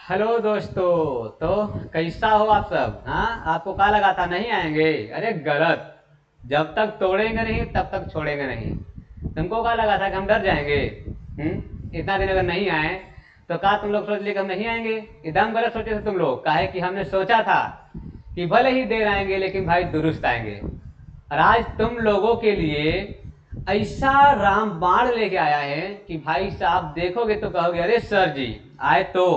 Hello दोस्तों। तो कैसा हो आप सब? हाँ, आपको क्या लगा था नहीं आएंगे? अरे गलत। जब तक तोड़ेंगे नहीं तब तक छोड़ेंगे नहीं। तुमको क्या लगा था कि हम डर जाएंगे? इतना दिन अगर नहीं आए तो क्या तुम लोग सोच लिए कि हम नहीं आएंगे? एकदम गलत सोचे थे तुम लोग। काहे कि हमने सोचा था कि भले ही देर आएंगे लेकिन भाई दुरुस्त आएंगे। और आज तुम लोगों के लिए ऐसा रामबाण लेके आया है कि भाई साहब देखोगे तो कहोगे अरे सर जी आए तो,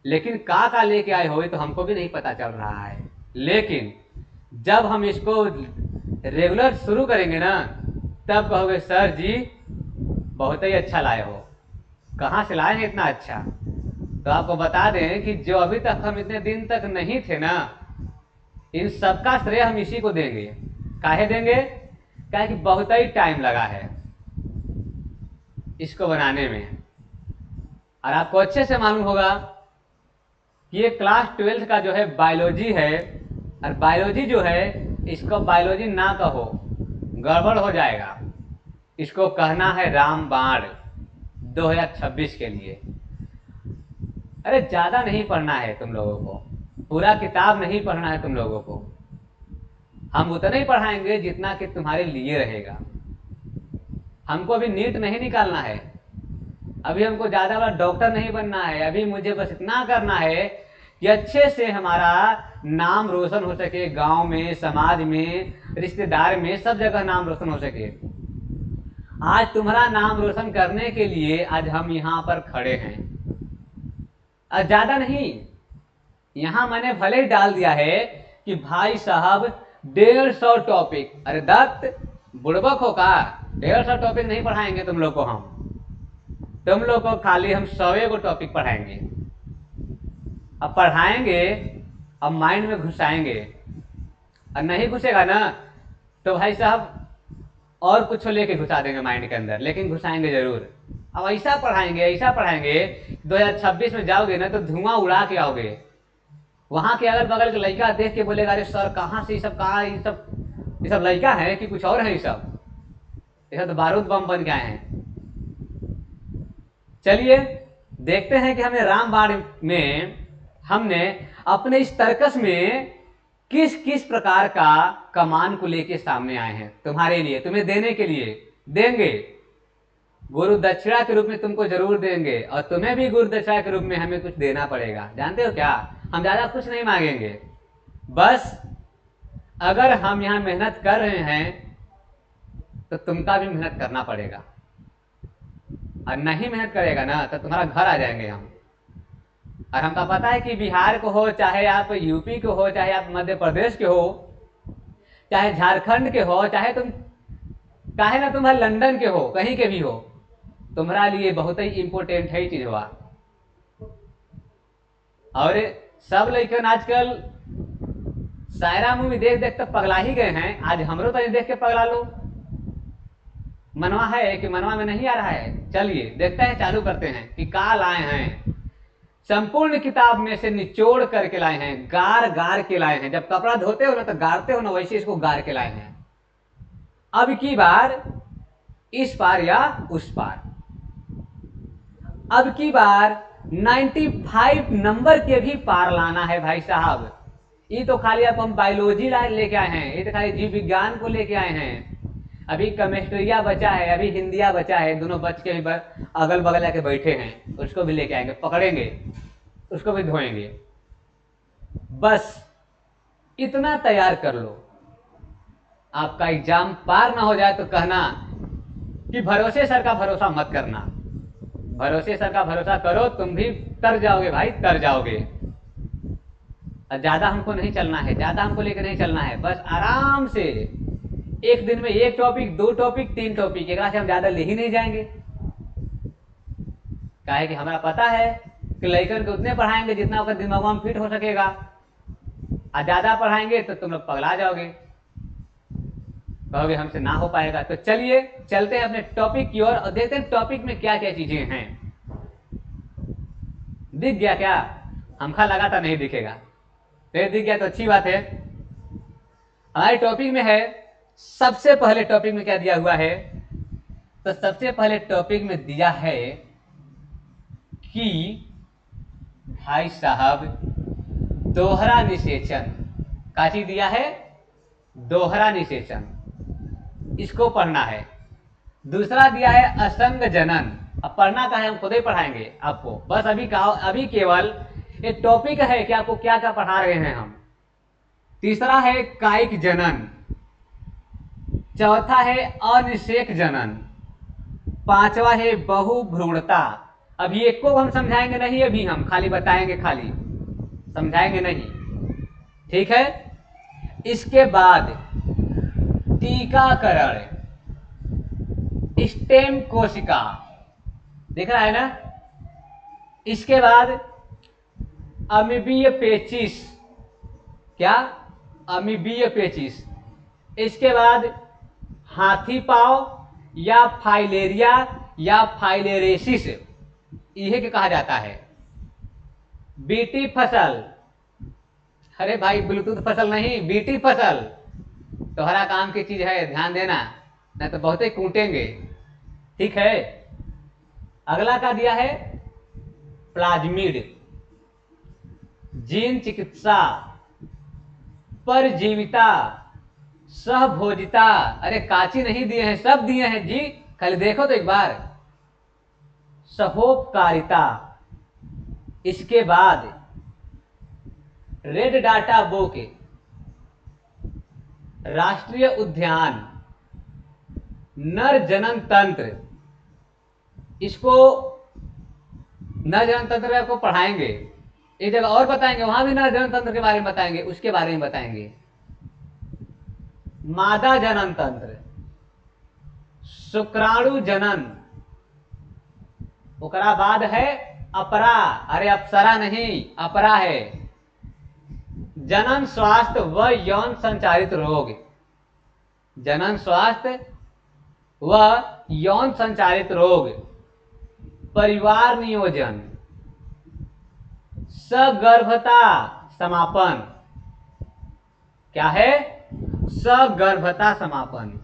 लेकिन का लेके आए हो ये तो हमको भी नहीं पता चल रहा है। लेकिन जब हम इसको रेगुलर शुरू करेंगे ना तब कहोगे सर जी बहुत ही अच्छा लाए हो। कहाँ से लाए हैं इतना अच्छा? तो आपको बता दें कि जो अभी तक हम इतने दिन तक नहीं थे ना, इन सबका श्रेय हम इसी को देंगे। काहे देंगे? क्या कि बहुत ही टाइम लगा है इसको बनाने में। और आपको अच्छे से मालूम होगा कि ये क्लास 12th का जो है बायोलॉजी है। और बायोलॉजी जो है, इसको बायोलॉजी ना कहो, गड़बड़ हो जाएगा। इसको कहना है रामबाण 2026 के लिए। अरे ज्यादा नहीं पढ़ना है तुम लोगों को, पूरा किताब नहीं पढ़ना है तुम लोगों को। हम उतना ही पढ़ाएंगे जितना कि तुम्हारे लिए रहेगा। हमको अभी नीट नहीं निकालना है, अभी हमको ज्यादा बड़ा डॉक्टर नहीं बनना है। अभी मुझे बस इतना करना है कि अच्छे से हमारा नाम रोशन हो सके, गांव में, समाज में, रिश्तेदार में, सब जगह नाम रोशन हो सके। आज तुम्हारा नाम रोशन करने के लिए आज हम यहाँ पर खड़े हैं। ज्यादा नहीं, यहां मैंने भले ही डाल दिया है कि भाई साहब 150 टॉपिक। अरे दत्त बुड़बक हो का? 150 टॉपिक नहीं पढ़ाएंगे तुम लोग को हम। तुम लोग को खाली हम 100 को टॉपिक पढ़ाएंगे। अब पढ़ाएंगे, अब माइंड में घुसाएंगे। और नहीं घुसेगा ना तो भाई साहब और कुछ लेके घुसा देंगे माइंड के अंदर, लेकिन घुसाएंगे जरूर। अब ऐसा पढ़ाएंगे 2026 में जाओगे ना तो धुआं उड़ा के आओगे। वहां के अगल बगल के लड़का देख के बोलेगा अरे सर कहाँ से ये सब, कहाँ ये सब लड़का है कि कुछ और है? ये सब तो बारूद बम बन के आए हैं। चलिए देखते हैं कि हमने रामबाण में हमने अपने इस तर्कस में किस किस प्रकार का कमान को लेके सामने आए हैं तुम्हारे लिए, तुम्हें देने के लिए। देंगे गुरु दक्षिणा के रूप में, तुमको जरूर देंगे। और तुम्हें भी गुरु दक्षिणा के रूप में हमें कुछ देना पड़ेगा। जानते हो क्या? हम ज्यादा कुछ नहीं मांगेंगे, बस अगर हम यहां मेहनत कर रहे हैं तो तुमका भी मेहनत करना पड़ेगा। और नहीं मेहनत करेगा ना तो तुम्हारा घर आ जाएंगे हम। और हमका पता है कि बिहार को हो, चाहे आप यूपी को हो, चाहे आप मध्य प्रदेश के हो, चाहे झारखंड के हो, चाहे तुम चाहे ना तुम्हारे लंदन के हो, कहीं के भी हो, तुम्हारा लिए बहुत ही इंपोर्टेंट है चीज हुआ। और सब लड़कन आजकल सायरा मूवी देख देख तो पगला ही गए हैं। आज हमरो तो देख के पगला लो। मनवा है कि मनवा में नहीं आ रहा है? चलिए देखते हैं, चालू करते हैं कि का लाए हैं। संपूर्ण किताब में से निचोड़ करके लाए हैं, गार गार के लाए हैं। जब कपड़ा धोते हो ना तो गारते हो ना, वैसे इसको गार के लाए हैं। अब की बार इस पार या उस पार, अब की बार 95 नंबर के भी पार लाना है भाई साहब। ये तो खाली अब हम बायोलॉजी लेके आए हैं, ये तो खाली जीव विज्ञान को लेके आए हैं। अभी केमिस्ट्रिया बचा है, अभी हिंदिया बचा है, दोनों बच के भी अगल बगल आके बैठे हैं। उसको भी लेके आएंगे, पकड़ेंगे, उसको भी धोएंगे। बस इतना तैयार कर लो, आपका एग्जाम पार ना हो जाए तो कहना कि भरोसे सर का भरोसा मत करना। भरोसे सर का भरोसा करो, तुम भी तर जाओगे भाई, तर जाओगे। ज्यादा हमको नहीं चलना है, ज्यादा हमको लेकर नहीं चलना है। बस आराम से एक दिन में 1 टॉपिक, 2 टॉपिक, 3 टॉपिक, एक से हम ज्यादा ले ही नहीं जाएंगे। काहे कि हमें पता है कि लड़कन को उतने पढ़ाएंगे जितना आपका दिमाग में फिट हो सकेगा। और ज्यादा पढ़ाएंगे तो तुम लोग पगला जाओगे, कहोगे हमसे ना हो पाएगा। तो चलिए चलते हैं अपने टॉपिक की ओर और देखते हैं टॉपिक में क्या क्या चीजें हैं। दिख गया क्या? हमका लगा था नहीं दिखेगा, तो दिख गया तो अच्छी बात है। हमारे टॉपिक में है, सबसे पहले टॉपिक में क्या दिया हुआ है? तो सबसे पहले टॉपिक में दिया है कि भाई साहब दोहरा निषेचन का चीज दिया है, दोहरा निषेचन, इसको पढ़ना है। दूसरा दिया है असंग जनन। अब पढ़ना का है, हम खुद ही पढ़ाएंगे आपको, बस अभी केवल एक टॉपिक है कि आपको क्या क्या पढ़ा रहे हैं हम। तीसरा है कायिक जनन, चौथा है अनिषेक जनन, पांचवा है बहुभ्रूणता। अभी एक को हम समझाएंगे नहीं, अभी हम खाली बताएंगे, खाली समझाएंगे नहीं, ठीक है। इसके बाद टीकाकरण, स्टेम कोशिका, दिख रहा है ना। इसके बाद अमीबीय पेचिस, क्या, अमीबीय पेचिस। इसके बाद हाथी पाव या फाइलेरिया या फाइलेरेसिस, यह के कहा जाता है। बीटी फसल, अरे भाई ब्लूटूथ फसल नहीं, बीटी फसल तोहरा काम की चीज है, ध्यान देना, नहीं तो बहुत ही कूटेंगे, ठीक है। अगला का दिया है प्लाज्मिड, जीन चिकित्सा, परजीविता, सहभोजिता, अरे काची नहीं दिए हैं, सब दिए हैं जी, खाली देखो तो एक बार। सहोपकारिता। इसके बाद रेड डाटा बुक, राष्ट्रीय उद्यान, नर जनन तंत्र, इसको नर जनन तंत्र में आपको पढ़ाएंगे, एक जगह और बताएंगे, वहां भी नर जनन तंत्र के बारे में बताएंगे, उसके बारे में बताएंगे। मादा जनन तंत्र, शुक्राणु जनन, ओकरा बाद है अपरा, अरे अप्सरा नहीं, अपरा है। जनन स्वास्थ्य व यौन संचारित रोग, जनन स्वास्थ्य व यौन संचारित रोग, परिवार नियोजन, सगर्भता समापन, क्या है, सगर्भता समापन,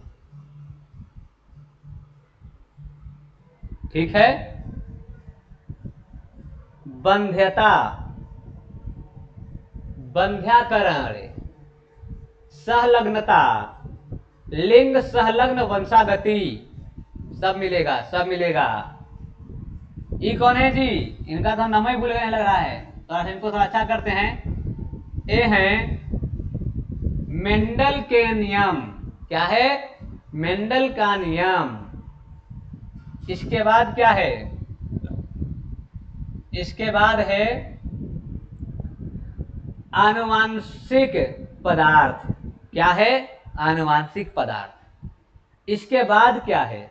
ठीक है। बंध्यता, बंध्याकरण, सहलग्नता, लिंग सहलग्न वंशागति, सब मिलेगा, सब मिलेगा। ये कौन है जी, इनका तो नाम ही भूल गए लग रहा है, तो इनको थोड़ा अच्छा करते हैं। ये हैं मेंडल के नियम, क्या है, मेंडल का नियम। इसके बाद क्या है, इसके बाद है आनुवांशिक पदार्थ, क्या है, आनुवांशिक पदार्थ। इसके बाद क्या है,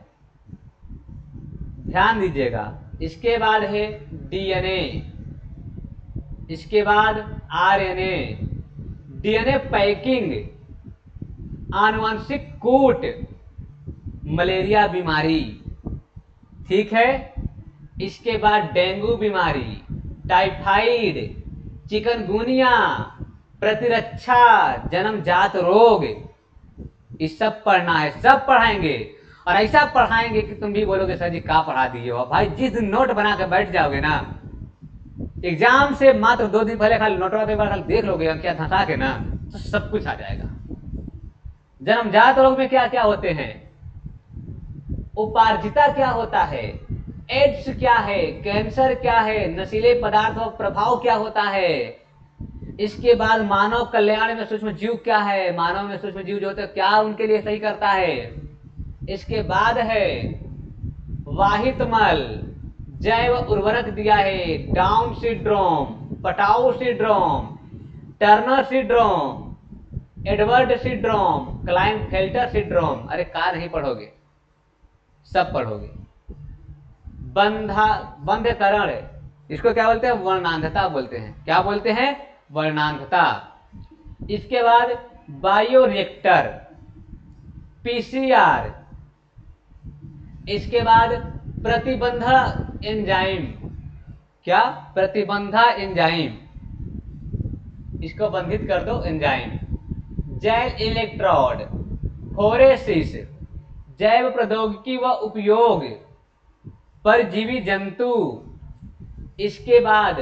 ध्यान दीजिएगा, इसके बाद है डीएनए, इसके बाद आरएनए, डीएनए पैकिंग, आनुवंशिक कूट, मलेरिया बीमारी, ठीक है। इसके बाद डेंगू बीमारी, टाइफाइड, चिकनगुनिया, प्रतिरक्षा जन्मजात रोग, ये सब पढ़ना है, सब पढ़ाएंगे। और ऐसा पढ़ाएंगे कि तुम भी बोलोगे सर जी क्या पढ़ा दिए हो। भाई जिस दिन नोट बना के बैठ जाओगे ना, एग्जाम से मात्र 2 दिन पहले खाली नोटवा पे खाली देख लोगे क्या धंसा के ना, तो सब कुछ आ जाएगा। जन्मजात रोग में क्या क्या होते हैं, उपार्जिता क्या होता है, एड्स क्या है, कैंसर क्या है, नशीले पदार्थों का प्रभाव क्या होता है। इसके बाद मानव कल्याण में सूक्ष्म जीव क्या है, मानव में सूक्ष्म जीव जो होते हैं क्या उनके लिए सही करता है। इसके बाद है वाहितमल, जैव उर्वरक दिया है, down syndrome, Patau syndrome, Turner syndrome, Edward syndrome, Klinefelter syndrome. अरे का नहीं पढ़ोगे, सब पढ़ोगे। बंध्यकरण, इसको क्या बोलते हैं, वर्णांधता बोलते हैं, क्या बोलते हैं, वर्णांधता। इसके बाद बायोरिएक्टर, पीसीआर, इसके बाद प्रतिबंधा एंजाइम, क्या, प्रतिबंधा एंजाइम, इसको बंधित कर दो एंजाइम। जैव इलेक्ट्रोड, फोरेसिस, जैव प्रौद्योगिकी व उपयोग, परजीवी जंतु। इसके बाद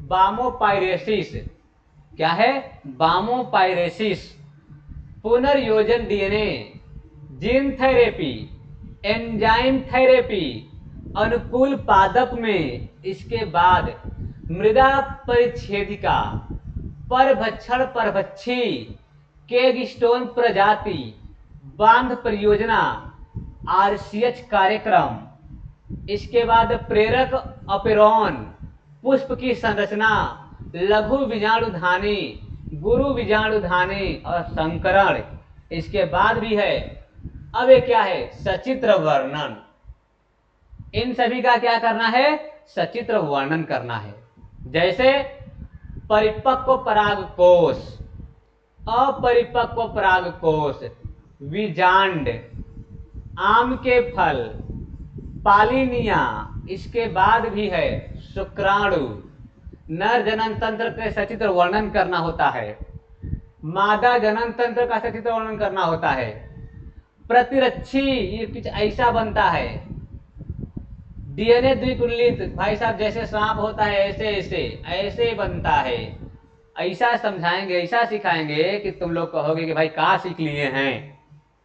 बामोपाइरेसिस। क्या है? बामोपाइरेसिस। पुनर्योजन DNA, gene therapy, enzyme therapy, अनुकूल पादप में। इसके बाद मृदा परिच्छेदिका, परभक्षण परभक्षी, केगस्टोन प्रजाति, बांध परियोजना, आरसीएच कार्यक्रम। इसके बाद प्रेरक अपेरॉन, पुष्प की संरचना, लघु बीजाणुधानी, गुरु बीजाणुधानी और संकरण। इसके बाद भी है, अब ये क्या है? सचित्र वर्णन। इन सभी का क्या करना है? सचित्र वर्णन करना है। जैसे परिपक्व परागकोश, अपरिपक्व परागकोश, विजांड, आम के फल, पालिनिया। इसके बाद भी है शुक्राणु। नर जनन तंत्र के सचित्र वर्णन करना होता है, मादा जनन तंत्र का सचित्र वर्णन करना होता है। प्रतिरक्षी, ये कुछ ऐसा बनता है। डीएनए द्विकुंडलित, भाई साहब जैसे सांप होता है ऐसे ऐसे ऐसे बनता है। ऐसा समझाएंगे, ऐसा सिखाएंगे कि तुम लोग कहोगे कि भाई कहाँ सीख लिए हैं,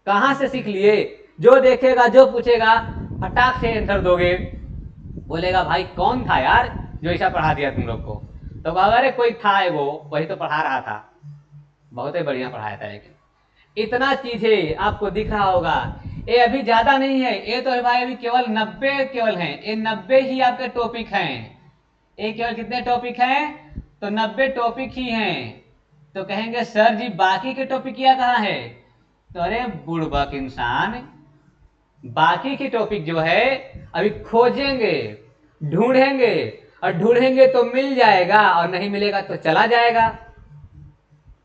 कहाँ से सीख लिए। जो देखेगा, जो पूछेगा, फटाक से आंसर दोगे। बोलेगा भाई कौन था यार जो ऐसा पढ़ा दिया तुम लोग को? तो अरे कोई था वो, वही तो पढ़ा रहा था, बहुत ही बढ़िया पढ़ाया था। एक इतना चीजें आपको दिख रहा होगा। ये अभी ज्यादा नहीं है, ये तो भाई अभी केवल 90 केवल हैं। ये 90 ही आपके टॉपिक हैं। ये केवल कितने टॉपिक हैं? तो 90 टॉपिक ही हैं। तो कहेंगे सर जी बाकी के टॉपिक क्या कहाँ है? तो अरे बुड़बक इंसान, बाकी की टॉपिक जो है अभी खोजेंगे, ढूंढेंगे, और ढूंढेंगे तो मिल जाएगा, और नहीं मिलेगा तो चला जाएगा।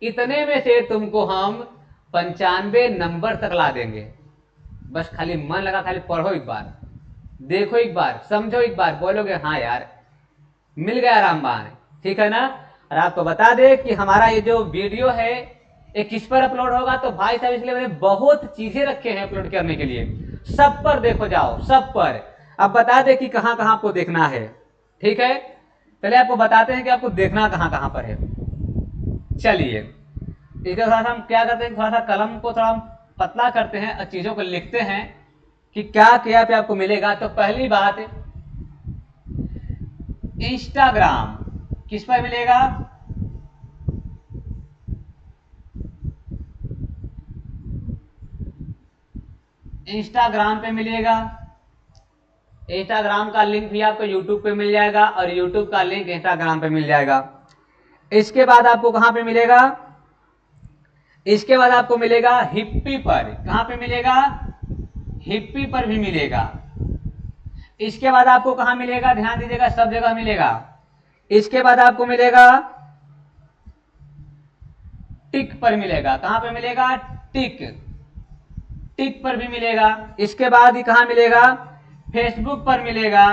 इतने में से तुमको हम 95 नंबर तक ला देंगे। बस खाली मन लगा, खाली पढ़ो एक बार, देखो एक बार, समझो एक बार, बोलोगे हाँ यार मिल गया रामबाण। ठीक है ना? और आपको बता दे कि हमारा ये जो वीडियो है ये किस पर अपलोड होगा। तो भाई साहब इसलिए मैंने बहुत चीजें रखे हैं अपलोड करने के लिए, सब पर देखो जाओ, सब पर। अब बता दे कि कहां कहां आपको देखना है। ठीक है, पहले आपको बताते हैं कि आपको देखना कहां कहां पर है। चलिए इसके साथ हम क्या करते हैं, थोड़ा सा कलम को थोड़ा पतला करते हैं और चीजों को लिखते हैं कि क्या क्या पे आपको मिलेगा। तो पहली बात, इंस्टाग्राम किस पर मिलेगा? इंस्टाग्राम पे मिलेगा। इंस्टाग्राम का लिंक भी आपको यूट्यूब पे मिल जाएगा, और यूट्यूब का लिंक इंस्टाग्राम पे मिल जाएगा। इसके बाद आपको कहां पे मिलेगा? इसके बाद आपको मिलेगा हिप्पी पर। कहां पे मिलेगा? हिप्पी पर भी मिलेगा। इसके बाद आपको कहां मिलेगा? ध्यान दीजिएगा, सब जगह मिलेगा। इसके बाद आपको मिलेगा टिक पर मिलेगा। कहां पे मिलेगा? टिक, टिक पर भी मिलेगा। इसके बाद ही कहां मिलेगा? फेसबुक पर मिलेगा।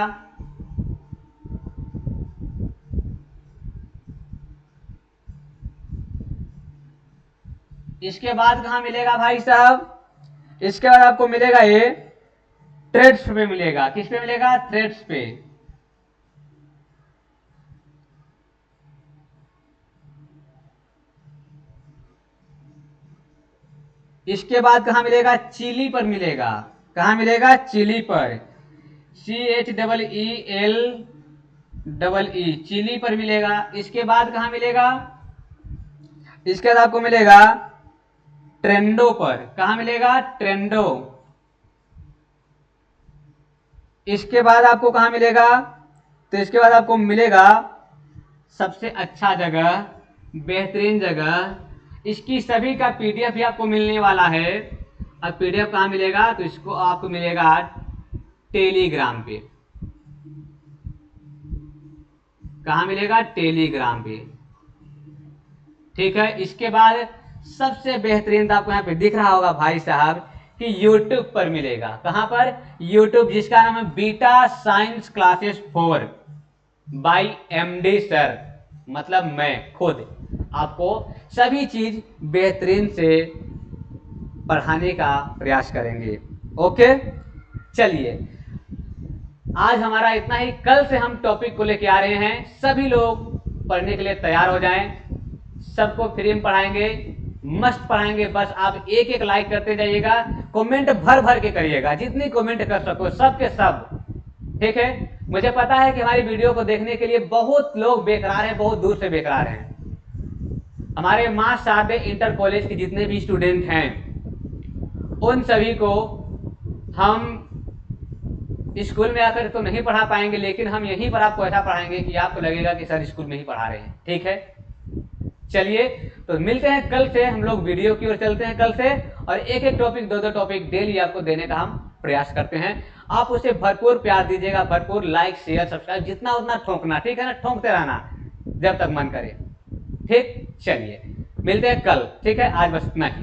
इसके बाद कहां मिलेगा भाई साहब? इसके बाद आपको मिलेगा ये थ्रेड्स पे मिलेगा। किस पे मिलेगा? थ्रेड्स पे। इसके बाद कहां मिलेगा? चिली पर मिलेगा। कहां मिलेगा? चिली पर, CHEELEE, चिली पर मिलेगा। इसके बाद कहां मिलेगा? इसके बाद आपको मिलेगा ट्रेंडो पर। कहां मिलेगा? ट्रेंडो। इसके बाद आपको कहां मिलेगा? तो इसके बाद आपको मिलेगा सबसे अच्छा जगह, बेहतरीन जगह, इसकी सभी का पीडीएफ भी आपको मिलने वाला है। और पीडीएफ कहां मिलेगा? तो इसको आपको मिलेगा टेलीग्राम पे। कहां मिलेगा? टेलीग्राम पे। ठीक है, इसके बाद सबसे बेहतरीन आपको यहाँ पे दिख रहा होगा भाई साहब कि YouTube पर मिलेगा। कहां पर? YouTube, जिसका नाम है beta science classes 4 by MD sir, मतलब मैं खुद आपको सभी चीज बेहतरीन से पढ़ाने का प्रयास करेंगे। ओके, चलिए आज हमारा इतना ही। कल से हम टॉपिक को लेके आ रहे हैं। सभी लोग पढ़ने के लिए तैयार हो जाएं। सबको फ्री में पढ़ाएंगे, मस्त पढ़ाएंगे। बस आप एक एक लाइक करते जाइएगा, कमेंट भर भर के करिएगा, जितनी कमेंट कर सको सब के सब, ठीक है। मुझे पता है कि हमारी वीडियो को देखने के लिए बहुत लोग बेकरार हैं, बहुत दूर से बेकरार हैं। हमारे माँ सादे इंटर कॉलेज के जितने भी स्टूडेंट हैं उन सभी को हम स्कूल में आकर तो नहीं पढ़ा पाएंगे, लेकिन हम यहीं पर आपको ऐसा पढ़ाएंगे कि आपको लगेगा कि सर स्कूल में ही पढ़ा रहे हैं, ठीक है। चलिए तो मिलते हैं कल से, हम लोग वीडियो की ओर चलते हैं कल से, और एक एक टॉपिक, दो टॉपिक डेली आपको देने का हम प्रयास करते हैं। आप उसे भरपूर प्यार दीजिएगा, भरपूर लाइक शेयर सब्सक्राइब, जितना उतना ठोकना, ठीक है ना, ठोकते रहना जब तक मन करे, ठीक। चलिए मिलते हैं कल, ठीक है। आज बस इतना ही।